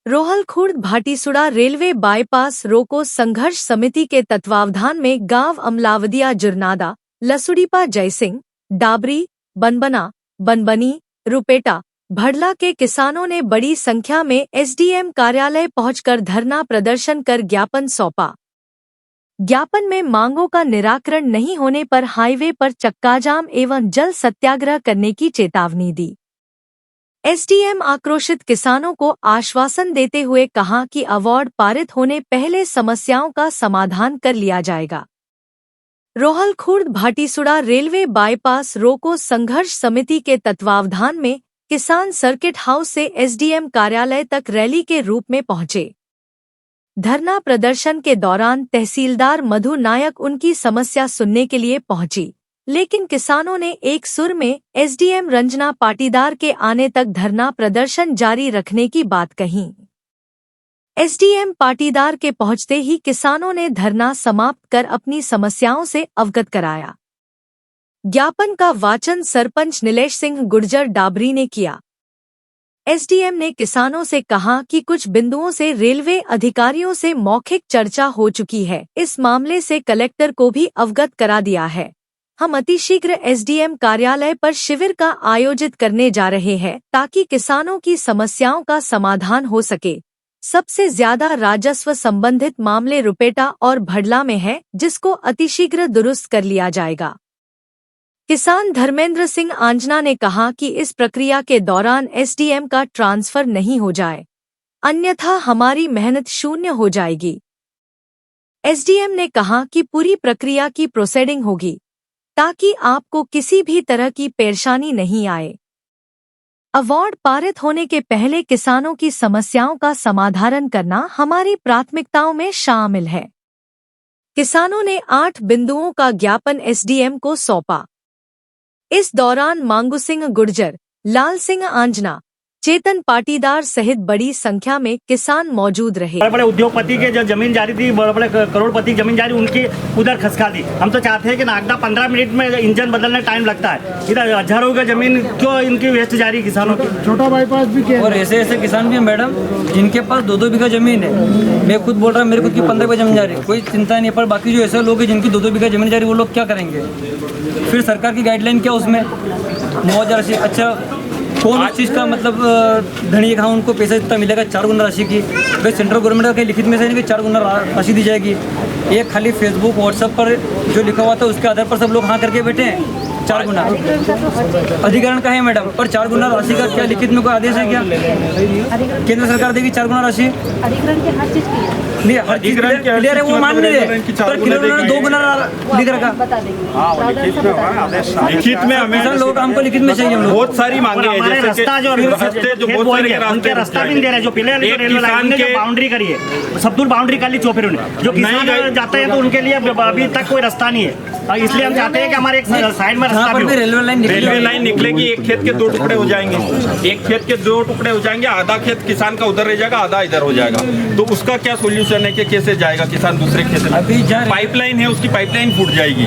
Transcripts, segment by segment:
रोहलखुर्द भाटीसुड़ा railway bypass रोको संघर्ष समिति के तत्वावधान में गांव अमलावदिया जुरनादा, लसुड़ीपा जयसिंह, डाबरी, बनबना, बनबनी, रुपेटा, भड़ला के किसानों ने बड़ी संख्या में एसडीएम कार्यालय पहुंचकर धरना प्रदर्शन कर ज्ञापन सौंपा। ज्ञापन में मांगों का निराकरण नहीं होने पर हाईवे पर चक्काजाम एवं जल सत्याग्रह करने की चेतावनी दी। एसडीएम आक्रोशित किसानों को आश्वासन देते हुए कहा कि अवार्ड पारित होने पहले समस्याओं का समाधान कर लिया जाएगा। रोहलखुर्द भाटीसुड़ा रेलवे बाईपास रोको संघर्ष समिति के तत्वावधान में किसान सर्किट हाउस से एसडीएम कार्यालय तक रैली के रूप में पहुंचे। धरना प्रदर्शन के दौरान तहसीलदार मधु नायक उनकी समस्या सुनने के लिए पहुंची, लेकिन किसानों ने एक सुर में एसडीएम रंजना पाटीदार के आने तक धरना प्रदर्शन जारी रखने की बात कही। एसडीएम पाटीदार के पहुंचते ही किसानों ने धरना समाप्त कर अपनी समस्याओं से अवगत कराया। ज्ञापन का वाचन सरपंच नीलेश सिंह गुर्जर डाबरी ने किया। एसडीएम ने किसानों से कहा कि कुछ बिंदुओं से रेलवे अधिकारियों से मौखिक चर्चा हो चुकी है, इस मामले से कलेक्टर को भी अवगत करा दिया है। हम अतिशीघ्र एसडीएम कार्यालय पर शिविर का आयोजित करने जा रहे हैं ताकि किसानों की समस्याओं का समाधान हो सके। सबसे ज्यादा राजस्व संबंधित मामले रुपेटा और भड़ला में है, जिसको अतिशीघ्र दुरुस्त कर लिया जाएगा। किसान धर्मेंद्र सिंह आंजना ने कहा कि इस प्रक्रिया के दौरान एसडीएम का ट्रांसफर नहीं हो जाए, अन्यथा हमारी मेहनत शून्य हो जाएगी। एसडीएम ने कहा कि पूरी प्रक्रिया की प्रोसीडिंग होगी ताकि आपको किसी भी तरह की परेशानी नहीं आए। अवार्ड पारित होने के पहले किसानों की समस्याओं का समाधान करना हमारी प्राथमिकताओं में शामिल है। किसानों ने 8 बिंदुओं का ज्ञापन एसडीएम को सौंपा। इस दौरान मांगू सिंह गुर्जर, लाल सिंह आंजना, चेतन पाटीदार सहित बड़ी संख्या में किसान मौजूद रहे। बड़े बड़े उद्योगपति के जो जमीन जारी थी, बड़े बड़े करोड़पति की जमीन जारी, उनकी उधर खसका दी। हम तो चाहते हैं कि नागदा 15 मिनट में इंजन बदलने टाइम लगता है, इधर हजारों का जमीन क्यों इनकी वेस्ट जारी किसानों की। छोटा बाईपास भी किया और ऐसे किसान भी हैं मैडम जिनके पास 2-2 बीघा जमीन है। मैं खुद बोल रहा हूँ मेरे खुद की 15 बीघा जमीन जा रही है, कोई चिंता नहीं। पर बाकी जो ऐसे लोग हैं जिनकी 2-2 बीघा जमीन जा रही है, वो लोग क्या करेंगे? फिर सरकार की गाइडलाइन क्या उसमें मुआवजा राशि, अच्छा कौन उस चीज़ का मतलब धनी कहाँ उनको पैसा इतना मिलेगा 4 गुना राशि की? भाई सेंट्रल गवर्नमेंट का कहीं लिखित में से नहीं कि 4 गुना राशि दी जाएगी। ये खाली फेसबुक व्हाट्सएप पर जो लिखा हुआ था उसके आधार पर सब लोग हाँ करके बैठे हैं। 4 गुना अधिकरण का है मैडम, पर 4 गुना राशि का क्या लिखित में कोई आदेश है क्या? केंद्र सरकार देगी 4 गुना राशि? अधिकरण की हर चीज नहीं, हर चीज क्लियर है, वो मान नहीं रहे, पर किन्होंने 2 गुना लिख रखा। लिखित में हमें लोग हमको लिखित में चाहिए। बहुत सारी मांगे हैं, जैसे रास्ता जो उनके रास्ता भी नहीं दे रहे, जो पहले रेलवे लाइन ने जो बाउंड्री करी है, सब दूर बाउंड्री कर ली चौफेरों ने, जो किसान जाते हैं तो उनके लिए अभी तक कोई रास्ता नहीं है। इसलिए हम चाहते हैं कि हमारे एक साइड में रास्ता भी रेलवे लाइन निकलेगी। एक खेत के 2 टुकड़े हो जाएंगे, एक खेत के 2 टुकड़े हो जाएंगे, आधा खेत किसान का उधर रह जाएगा, आधा इधर हो जाएगा। तो उसका क्या सोल्यूशन है कि कैसे जाएगा किसान दूसरे खेत में? पाइपलाइन है, उसकी पाइपलाइन फूट जाएगी।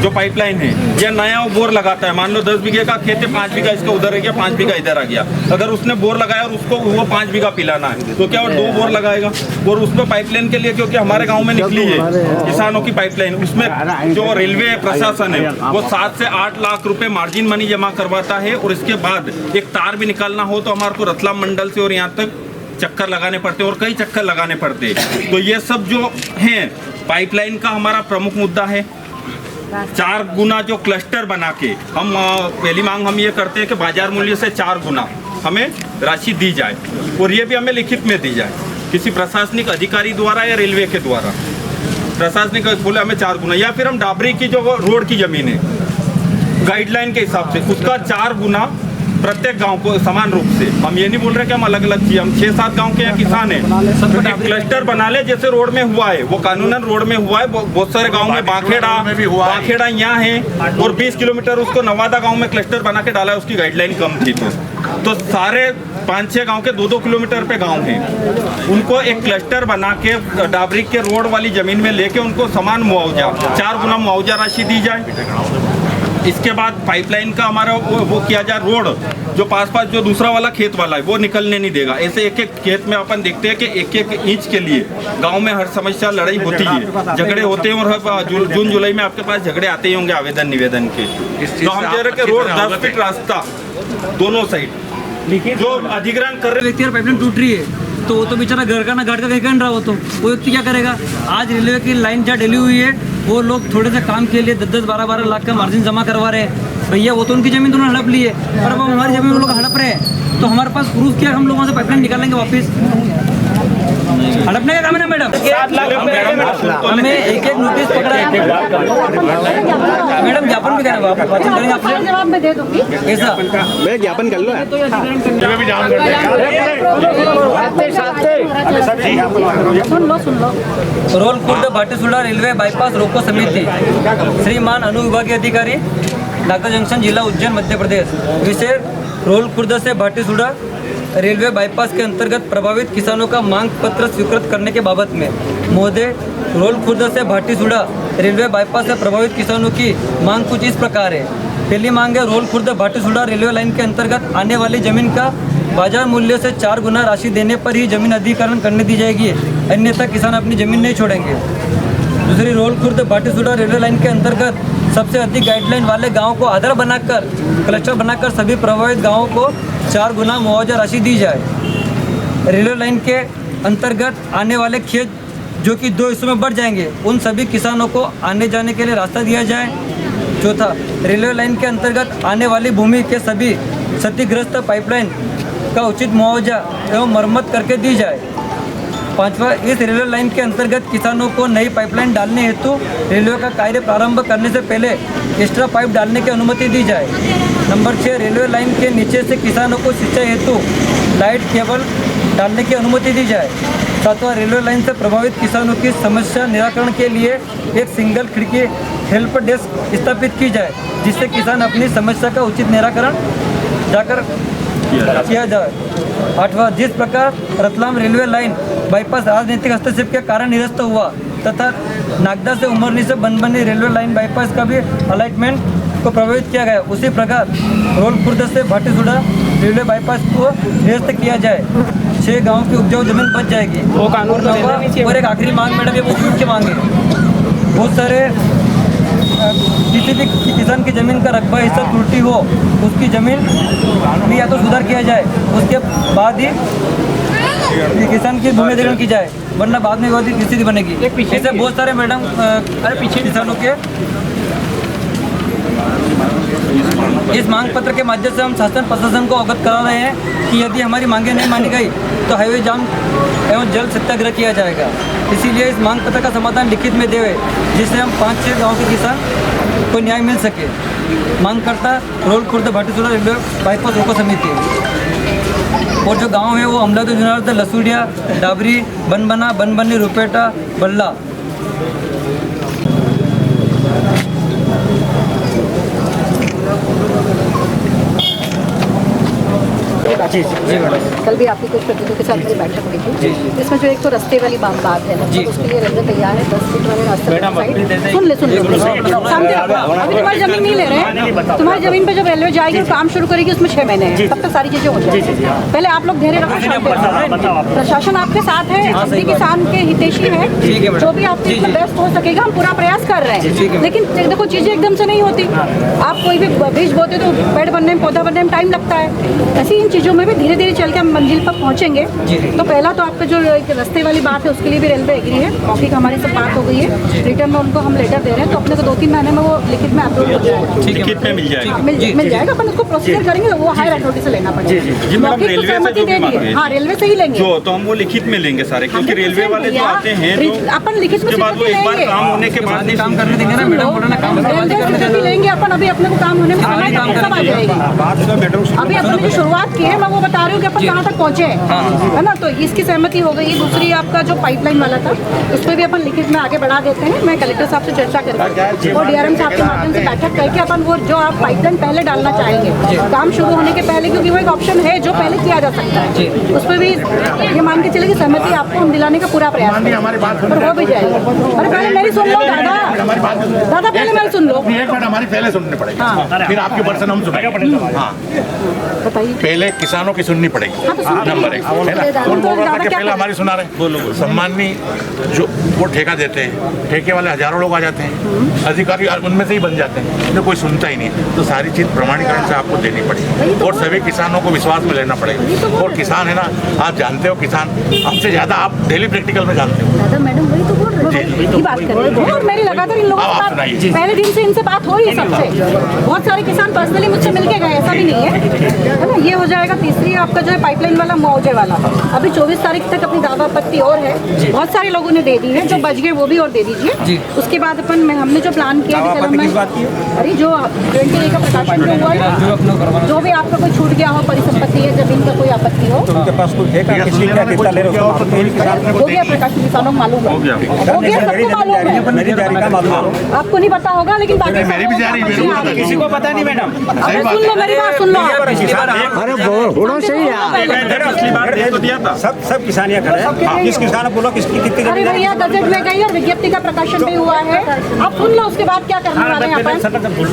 जो पाइपलाइन है, या नया वो बोर लगाता है, मान लो 10 बीघे का खेत है, 5 बीघा इसका उधर रह गया, 5 बीघा इधर आ गया। अगर उसने बोर लगाया और उसको वो 5 बीघा पिलाना है तो क्या वो 2 बोर लगाएगा? और उसमें पाइपलाइन के लिए, क्योंकि हमारे गाँव में निकली है किसानों की पाइपलाइन, उसमें जो रेलवे प्रशासन वो 7 से 8 लाख रुपए मार्जिन मनी जमा करवाता है। और इसके बाद एक तार भी निकालना हो तो हमारे को रतलाम मंडल से और यहाँ तक चक्कर लगाने पड़ते और कई चक्कर लगाने पड़ते। तो ये सब जो है पाइपलाइन का हमारा प्रमुख मुद्दा है। 4 गुना जो क्लस्टर बना के हम पहली मांग हम ये करते हैं कि बाजार मूल्य से 4 गुना हमें राशि दी जाए, और ये भी हमें लिखित में दी जाए किसी प्रशासनिक अधिकारी द्वारा या रेलवे के द्वारा। प्रशासनिक बोले हमें 4 गुना, या फिर हम डाबरी की जो रोड की जमीन है गाइडलाइन के हिसाब से उसका 4 गुना प्रत्येक गांव को समान रूप से। हम ये नहीं बोल रहे कि हम अलग अलग चाहिए, हम 6-7 गांव के यहाँ किसान हैं, क्लस्टर बना ले जैसे रोड में हुआ है, वो कानूनन रोड में हुआ है। बहुत सारे गांव में बाखेड़ा यहाँ है, और 20 किलोमीटर उसको नवादा गांव में क्लस्टर बना के डाला है, उसकी गाइडलाइन कम थी। तो सारे 5-6 गांव के 2-2 किलोमीटर पे गांव हैं, उनको एक क्लस्टर बना के डाबरी के रोड वाली जमीन में लेके उनको समान मुआवजा 4 गुना मुआवजा राशि दी जाए। इसके बाद पाइपलाइन का हमारा वो किया जाए, रोड जो पास जो दूसरा वाला खेत वाला है वो निकलने नहीं देगा। ऐसे एक एक खेत में अपन देखते हैं कि एक एक इंच के लिए गांव में हर समस्या लड़ाई होती है, झगड़े होते हैं, और जून जुलाई में आपके पास झगड़े आते ही होंगे आवेदन निवेदन के। तो हम कह रहे हैं कि रोड 10 फीट रास्ता दोनों साइड जो अधिग्रहण कर रहे व्यक्ति पाइपलाइन टूट रही है तो वो तो बेचारा घर का ना घाट का कहीं कर रहा हो, तो वो व्यक्ति क्या करेगा। आज रेलवे की लाइन जहाँ डली हुई है वो लोग थोड़े से काम के लिए 10-10, 12-12 लाख का मार्जिन जमा करवा रहे हैं। भैया वो तो उनकी जमीन उन्होंने हड़प ली है, पर अब हमारी जमीन वो लोग हड़प रहे हैं, तो हमारे पास प्रूफ क्या, हम लोग वहाँ से पाइपलाइन निकालेंगे वापस। हड़पने का काम है ना मैडम, हमें एक एक नोटिस पकड़ा है मैडम, ज्ञापन भी करेंगे आपसे, जवाब मैं दे दूंगी। ऐसा मैं ज्ञापन कर लो। सुन लो रोल खुर्द भाटीसुड़ा रेलवे बाईपास रोको समिति श्रीमान अनुविभागीय अधिकारी नागदा जंक्शन जिला उज्जैन मध्य प्रदेश। विषय रोल खुर्द से भाटीसुड़ा रेलवे बाईपास के अंतर्गत प्रभावित किसानों का मांग पत्र स्वीकृत करने के बाबत में। महोदय, रोल खुर्द से भाटीसुड़ा रेलवे बाईपास से प्रभावित किसानों की मांग कुछ इस प्रकार है। पहली मांग है, रोल खुर्द भाटीसुड़ा रेलवे लाइन के अंतर्गत आने वाली जमीन का बाजार मूल्य से 4 गुना राशि देने पर ही जमीन अधिग्रहण करने दी जाएगी, अन्यथा किसान अपनी जमीन नहीं छोड़ेंगे। दूसरी, रोल खुर्द भाटीसुड़ा रेलवे लाइन के अंतर्गत सबसे अधिक गाइडलाइन वाले गाँव को आधार बनाकर क्लस्टर बनाकर सभी प्रभावित गाँवों को 4 गुना मुआवजा राशि दी जाए। रेलवे लाइन के अंतर्गत आने वाले खेत जो कि 2 हिस्सों में बढ़ जाएंगे, उन सभी किसानों को आने जाने के लिए रास्ता दिया जाए। चौथा, रेलवे लाइन के अंतर्गत आने वाली भूमि के सभी क्षतिग्रस्त पाइपलाइन का उचित मुआवजा एवं मरम्मत करके दी जाए। पांचवा, इस रेलवे लाइन के अंतर्गत किसानों को नई पाइपलाइन डालने हेतु रेलवे का कार्य प्रारंभ करने से पहले एक्स्ट्रा पाइप डालने की अनुमति दी जाए। नंबर 6, रेलवे लाइन के नीचे से किसानों को सिंचाई हेतु लाइट केबल डालने की अनुमति दी जाए। सातवां, रेलवे लाइन से प्रभावित किसानों की समस्या निराकरण के लिए एक सिंगल खिड़की हेल्प डेस्क स्थापित की जाए, जिससे किसान अपनी समस्या का उचित निराकरण जाकर किया जाए। आठवां, जिस प्रकार रतलाम रेलवे लाइन बाईपास राजनीतिक हस्तक्षेप के कारण निरस्त हुआ तथा नागदा से उमरनी से बनबनी रेलवे लाइन बाईपास का भी अलाइनमेंट को प्रभावित किया गया, उसी प्रकार रोल खुर्द से भाटीसुड़ा रेलवे बाईपास को निरस्त किया जाए। 6 गाँव की उपजाऊ जमीन बच जाएगी। और एक आखिरी मांग मैडम, ये बहुत की मांग है। बहुत सारे किसी भी किसान की ज़मीन का रकबा हिस्सा त्रुटि हो, उसकी ज़मीन भी या तो सुधार किया जाए, उसके बाद ही किसान की भूमि अधिग्रहण की जाए, वरना बाद में विवादित स्थिति बनेगी। ऐसे बहुत सारे मैडम पीछे किसानों के इस मांग पत्र के माध्यम से हम शासन प्रशासन को अवगत करा रहे हैं कि यदि हमारी मांगें नहीं मानी गई तो हाईवे जाम एवं जल सत्याग्रह किया जाएगा। इसीलिए इस मांग पत्र का समाधान लिखित में देवे, जिससे हम 5-6 गाँव के किसान को न्याय मिल सके। मांग करता रोल खुर्द भाटीसुड़ा रेलवे बाईपास रोको समिति, और जो गांव है वो अमलावती जुनागढ़, लसूड़िया, डाबरी, बनबना, बनबनी, रुपेटा, बल्ला। जी मैडम, कल भी आपकी कुछ प्रतिनिधियों के साथ मेरी बैठक हुई थी। इसमें जो एक तो रास्ते वाली बात है ना, तो उसके लिए रेलवे तैयार है 10 फीट वाले रास्ते। सुन ले अभी तुम्हारी जमीन नहीं ले रहे हैं, तुम्हारी जमीन पे जब रेलवे जाएगी और काम शुरू करेगी उसमें 6 महीने हैं, तब तक सारी चीजें हो जाएगी। पहले आप लोग धैर्य रखो, प्रशासन आपके साथ है, सभी किसान के हितैषी है, जो भी आपके बेस्ट हो सकेगा हम पूरा प्रयास कर रहे हैं। लेकिन देखो चीजें एकदम से नहीं होती, आप कोई भी बीज बोते तो पेड़ बनने में, पौधा बनने में टाइम लगता है। ऐसी इन चीज़ों में भी धीरे धीरे चल के हम मंजिल पर पहुंचेंगे। तो पहला तो आपका जो एक रास्ते वाली बात है उसके लिए भी रेलवे एग्री है, कॉपी का हमारी सब बात हो गई है, रिटर्न में उनको हम लेटर दे रहे हैं, तो अपने को 2-3 महीने में वो लिखित में अप्रूव हो जाएगा। लिखित में मिल जाएगा, मिल जाएगा। अपन उसको प्रोसीजर करेंगे, वो हायर अथॉरिटी से लेना पड़ेगा। रेलवे से जो भी मांग रहे हैं, हाँ रेलवे से ही लेंगे जो तो हम वो लिखित में लेंगे सारे, क्योंकि रेलवे वाले जो आते हैं अपन लिखित में उसके बाद वो एक बार काम होने के बाद ही काम करने देंगे ना मैडम, लेंगे अपन। अभी अपने को काम होने में समय आ जाएगा। अभी अपन जो शुरुआत की है मैं वो बता रही हूँ कि अपन कहाँ तक पहुँचे हैं, है ना। तो इसकी सहमति हो गई। दूसरी आपका जो पाइपलाइन वाला था उस पर भी अपन लिखित में आगे बढ़ा देते हैं। मैं कलेक्टर साहब से चर्चा करके और डीआरएम साहब के माध्यम से बैठक करके अपन वो जो आप पाइपलाइन पहले डालना चाहेंगे काम शुरू होने के पहले, क्योंकि वो एक ऑप्शन है जो पहले किया जा सकता है, उस पर भी ये मान के चले कि सहमति आपको हम दिलाने का पूरा प्रयास और हो भी जाएगा। अरे पहले मेरी सुन लो दादा, दादा पहले मेरी सुन लो। एक बार हमारी पहले सुननी पड़ेगी, फिर आपके पर्सन हम सुनेंगे। हाँ बताइए। पहले किसानों की सुननी पड़ेगी, नंबर 1 है ना। कौन बोल रहा था कि पहले हमारी सुना रहे? सम्मानी जो वो ठेका देते हैं, ठेके वाले हजारों लोग आ जाते हैं, अधिकारी उनमें से ही बन जाते हैं, तो कोई सुनता ही नहीं। तो सारी चीज प्रमाणीकरण से आपको देनी पड़ेगी और सभी किसानों को विश्वास में लेना पड़ेगा। और किसान है ना, आप जानते हो किसान हमसे ज्यादा आप डेली प्रैक्टिकल में जानते हो। दादा मैडम वही तो बोल रही है, बात कर रही है और मेरी लगातार इन लोगों से बात, पहले दिन से इनसे बात हो रही है सबसे। बहुत सारे किसान पर्सनली मुझसे मिलके गए, ऐसा भी नहीं है ना। ये हो जाएगा। तीसरी आपका जो है पाइपलाइन वाला मुआवजे वाला, अभी 24 तारीख तक अपनी दावा आपत्ति और है, बहुत सारे लोगों ने दे दी है, जो बच गए वो भी और दे दीजिए। उसके बाद अपन हमने जो प्लान किया अरे जो 20 का प्रकाशन जो हुआ है, जो भी आपका कोई छूट गया हो, परिसंपत्ति है, जमीन का कोई आपत्ति हो, उनके पास कोई ठेका किसी का कितना ले रहे हो हो गया प्रकाशन, किसानों को मालूम है, हो गया सबको मालूम है। मेरी जारी का मालूम है, आपको नहीं पता होगा लेकिन बाकी मेरी भी जारी, किसी को पता नहीं मैडम। सुन लो मेरी बात, सुन लो। सब किसानियाँ करें, किस किसान बोलो किसकी कितनी अरे भैया गजट में गई और विज्ञप्ति का प्रकाशन भी हुआ है, आप सुन लो। उसके बाद क्या करने वाले हैं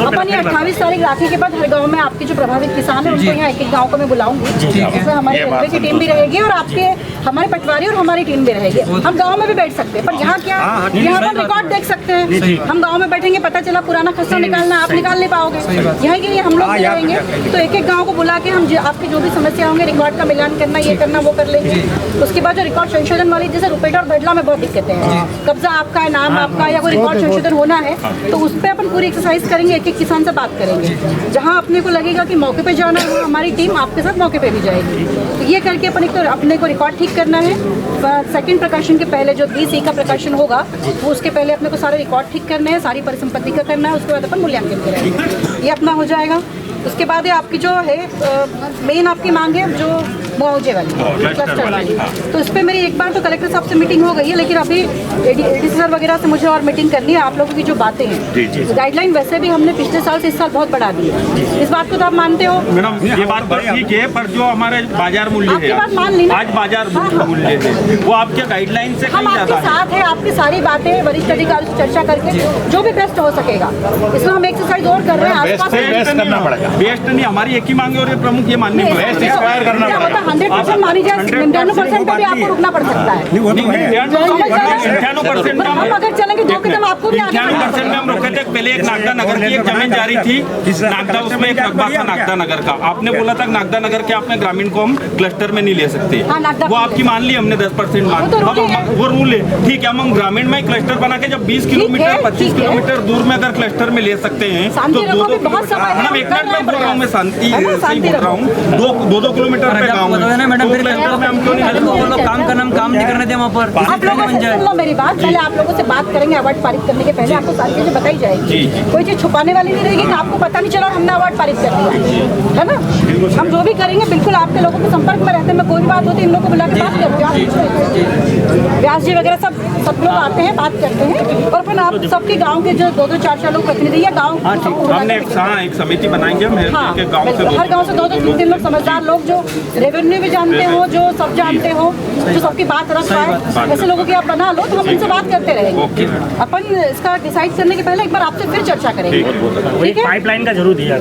अपन ये 28 तारीख राखी के बाद हर गांव में आपके जो प्रभावित किसान है उनको यहाँ एक गांव को मैं बुलाऊंगी, इसमें हमारी रेलवे की टीम भी रहेगी और आपके हमारे पटवारी और हमारी टीम भी रहेगी। हम गाँव में भी बैठ सकते हैं, पर यहाँ क्या यहाँ पर रिकॉर्ड देख सकते हैं। हम गाँव में बैठेंगे, पता चला पुराना खस्ता निकालना आप निकाल नहीं पाओगे, यहाँ के लिए हम लोग रहेंगे। तो एक एक गाँव को बुला के हम आपकी जो भी समस्या होंगे रिकॉर्ड का मिलान करना, ये करना, वो कर लेंगे। उसके बाद जो रिकॉर्ड संशोधन वाली, जैसे रुपेट और बदला में बहुत दिक्कतें हैं, कब्जा आपका है, नाम आपका, या कोई रिकॉर्ड संशोधन होना है, तो उस पर अपन पूरी एक्सरसाइज करेंगे, एक एक किसान से बात करेंगे। जहाँ अपने को लगेगा कि मौके पे जाना है, हमारी टीम आपके साथ मौके पे भी जाएगी। तो ये करके अपन एक तो अपने को रिकॉर्ड ठीक करना है। सेकंड प्रकाशन के पहले जो 20 का प्रकाशन होगा वो उसके पहले अपने को सारे रिकॉर्ड ठीक करने हैं, सारी परिसंपत्ति का करना है, उसके बाद अपन मूल्यांकन करेंगे, ये अपना हो जाएगा। उसके बाद आपकी जो है मेन आपकी मांग है जो मुआवजे वाली, क्लस्टर वाली, तो इस पर मेरी एक बार तो कलेक्टर साहब से मीटिंग हो गई है, लेकिन अभी एडीसी सर वगैरह से मुझे और मीटिंग करनी है। आप लोगों की जो बातें हैं, गाइडलाइन वैसे भी हमने पिछले साल से इस साल बहुत बढ़ा दी है, इस बात को तो आप मानते हो मैडम? ये बात तो ठीक है, पर जो हमारे बाजार मूल्य है, बात मान ली आज बाजार मूल्य है, वो आपके गाइडलाइन से हम कहीं आपके ज्यादा साथ है। आपकी सारी बातें वरिष्ठ अधिकारी से चर्चा करके जो भी बेस्ट हो सकेगा, इसमें हम एक्सरसाइज और कर रहे हैं। बेस्ट करना पड़ेगा, बेस्ट नहीं, हमारी एक ही मांगे और ये प्रमुख ये मानने में बेस्ट एक्सपायर करना पड़ेगा। 100% मानी जाए, 99% पे भी आपको रुकना पड़ सकता है। 98% हम अगर चलेंगे 2 कदम आपको भी आगे 98% में हम रोके थे। पहले एक नागदा नगर की एक जमीन जारी थी, नागदा, उसमें एक रकबा था नागदा नगर का। आपने बोला था नागदा नगर के आपने ग्रामीण को हम क्लस्टर में नहीं ले सकते, वो आपकी मान ली हमने 10% मान, वो रूल है, ठीक है। हम ग्रामीण में क्लस्टर बना के जब 20 किलोमीटर 25 किलोमीटर दूर में अगर क्लस्टर में ले सकते हैं तो 2-2 मैडम एक मिनट में बोल रहा हूँ, मैं शांति सही बोल रहा हूँ, 2-2 किलोमीटर पे गाँव है, मैडम तो क्लस्टर में हम क्यों नहीं ले वो लोग काम करना, हम काम नहीं करने दें वहाँ पर। आप लोगों से सुन लो मेरी बात, पहले आप लोगों से बात करेंगे। अवार्ड पारित करने के पहले आपको सारी चीजें बताई जाएगी, कोई चीज छुपाने वाली नहीं रहेगी कि आपको पता नहीं चला और हमने अवार्ड पारित कर दिया, है ना। हम जो भी करेंगे बिल्कुल आपके लोगों के संपर्क में रहते हैं। मैं कोई भी बात होती है इन लोगों को बुला के बात करते हैं, व्यास जी वगैरह सब लोग आते हैं, बात करते हैं। और फिर आप सबके गाँव के जो 2-2 4-4 लोग प्रतिनिधि या गाँव, हमने एक समिति बनाएंगे, गाँव से हर गाँव से 2-2 3-3 लोग समझदार लोग जो रेवेन्यू भी जानते हो, जो सब जानते हो, जो सबकी बात रख पाए, ऐसे लोगों की आप बना लो तो हम उनसे बात करते रहेंगे। अपन इसका डिसाइड करने के पहले एक बार आपसे फिर चर्चा करेंगे, ठीक है। पाइपलाइन का जरूर दिया,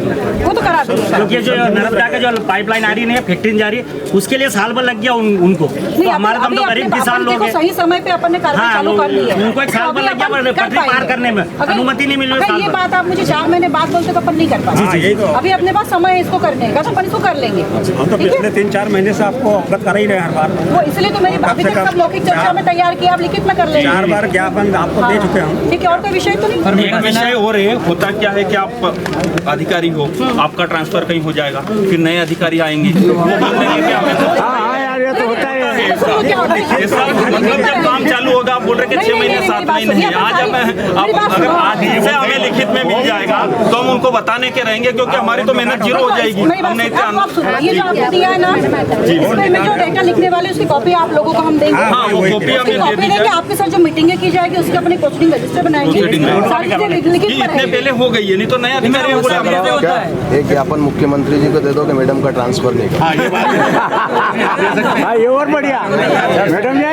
वो तो करा देंगे, क्योंकि जो नर्मदा का जो पाइपलाइन आ रही है, फैक्ट्री जा रही है, उसके लिए साल भर लग गया उनको। तो हमारे हम तो गरीब किसान लोग हैं, सही समय पे अपन ने कार्रवाई चालू कर ली है, उनको एक साल भर लग गया पटरी पार करने में, अनुमति नहीं मिली। अगर ये बात आप मुझे 4 महीने बाद बोलते तो अपन नहीं कर पाएंगे। अभी अपने पास समय है इसको करने का, तो अपन इसको कर लेंगे। हम तो पिछले 3-4 महीने से आपको अवगत कर ही रहे हैं हर बार, वो इसलिए तो मेरी अभी तक सब मौखिक चर्चा में तैयार किया, आप लिखित में कर लेंगे। 4 बार ज्ञापन आपको दे चुके हैं। ठीक है, और कोई विषय तो नहीं? एक विषय और है, होता क्या है कि आप अधिकारी हो, आपका ट्रांसफर कहीं हो जाएगा, फिर नए अधिकारी आएंगे, वो बोल देंगे कि हमें ऐसा मतलब जब काम चालू होगा आप बोल रहे कि 6 महीने 7 महीने नहीं, आज अगर आज से हमें लिखित में मिल जाएगा तो हम उनको बताने के रहेंगे, क्योंकि हमारी तो मेहनत जीरो हो जाएगी। हमने ये जो आपने दिया है ना, इसमें जो डेटा लिखने वाले उसकी कॉपी आप लोगों को हम देंगे। हाँ, वो कॉपी हमें दे दी जाए। आपके साथ जो मीटिंगें की जाएगी उसके अपने कोचिंग रजिस्टर बनाएंगे। इतने पहले हो गई है, नहीं तो नया अधिकारी होता है। एक ज्ञापन मुख्यमंत्री जी को दे दो कि मैडम का ट्रांसफर नहीं कर। ये और बढ़िया मैडम।